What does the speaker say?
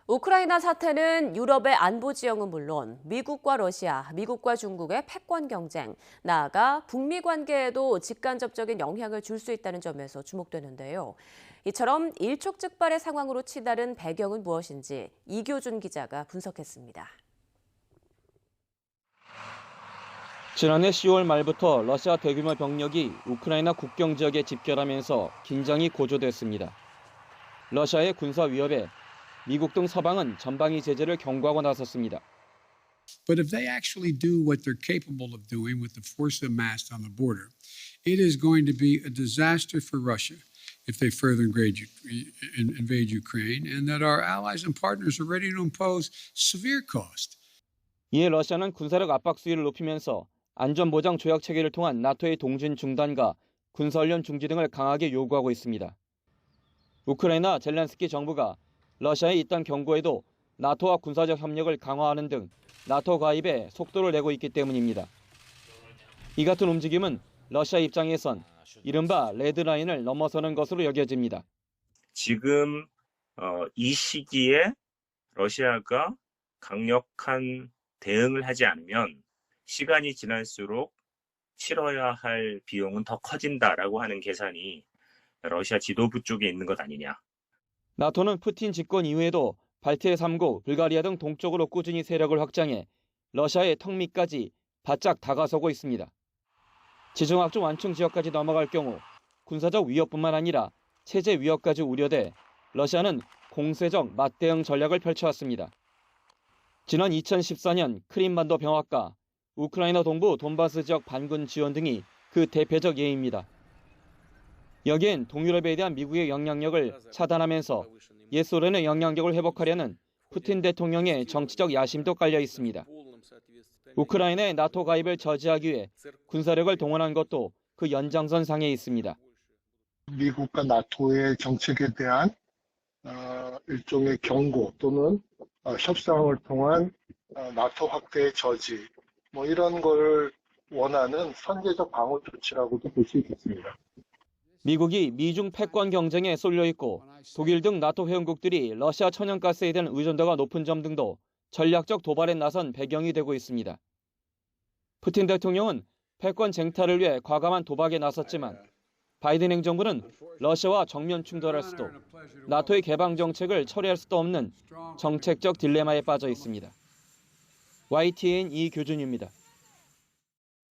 우크라이나 사태는 유럽의 안보 지형은 물론 미국과 러시아, 미국과 중국의 패권 경쟁, 나아가 북미 관계에도 직간접적인 영향을 줄 수 있다는 점에서 주목되는데요. 이처럼 일촉즉발의 상황으로 치달은 배경은 무엇인지 이교준 기자가 분석했습니다. 지난해 10월 말부터 러시아 대규모 병력이 우크라이나 국경 지역에 집결하면서 긴장이 고조됐습니다. 러시아의 군사 위협에 미국 등 서방은 전방위 제재를 경고하고 나섰습니다. But if they actually do what they're capable of doing with the force amassed on the border, it is going to be a disaster for Russia if they further invade Ukraine, and that our allies and partners are ready to impose severe cost. 이에 러시아는 군사력 압박 수위를 높이면서 안전보장 조약 체계를 통한 나토의 동진 중단과 군사훈련 중지 등을 강하게 요구하고 있습니다. 우크라이나 젤렌스키 정부가 러시아에 있던 경고에도 나토와 군사적 협력을 강화하는 등 나토 가입에 속도를 내고 있기 때문입니다. 이 같은 움직임은 러시아 입장에선 이른바 레드라인을 넘어서는 것으로 여겨집니다. 지금 이 시기에 러시아가 강력한 대응을 하지 않으면 시간이 지날수록 치러야 할 비용은 더 커진다라고 하는 계산이 러시아 지도부 쪽에 있는 것 아니냐. 나토는 푸틴 집권 이후에도 발트해 3국, 불가리아 등 동쪽으로 꾸준히 세력을 확장해 러시아의 턱 밑까지 바짝 다가서고 있습니다. 지정학종 완충 지역까지 넘어갈 경우 군사적 위협뿐만 아니라 체제 위협까지 우려돼 러시아는 공세적 맞대응 전략을 펼쳐왔습니다. 지난 2014년 크림반도 병합과 우크라이나 동부 돈바스 지역 반군 지원 등이 그 대표적 예입니다. 여기엔 동유럽에 대한 미국의 영향력을 차단하면서 옛 소련의 영향력을 회복하려는 푸틴 대통령의 정치적 야심도 깔려 있습니다. 우크라이나의 나토 가입을 저지하기 위해 군사력을 동원한 것도 그 연장선 상에 있습니다. 미국과 나토의 정책에 대한 일종의 경고 또는 협상을 통한 나토 확대의 저지 이런 걸 원하는 선제적 방어 조치라고도 볼 수 있겠습니다. 미국이 미중 패권 경쟁에 쏠려 있고 독일 등 나토 회원국들이 러시아 천연가스에 대한 의존도가 높은 점 등도 전략적 도발에 나선 배경이 되고 있습니다. 푸틴 대통령은 패권 쟁탈을 위해 과감한 도박에 나섰지만 바이든 행정부는 러시아와 정면 충돌할 수도 나토의 개방 정책을 처리할 수도 없는 정책적 딜레마에 빠져 있습니다. YTN 이교준입니다.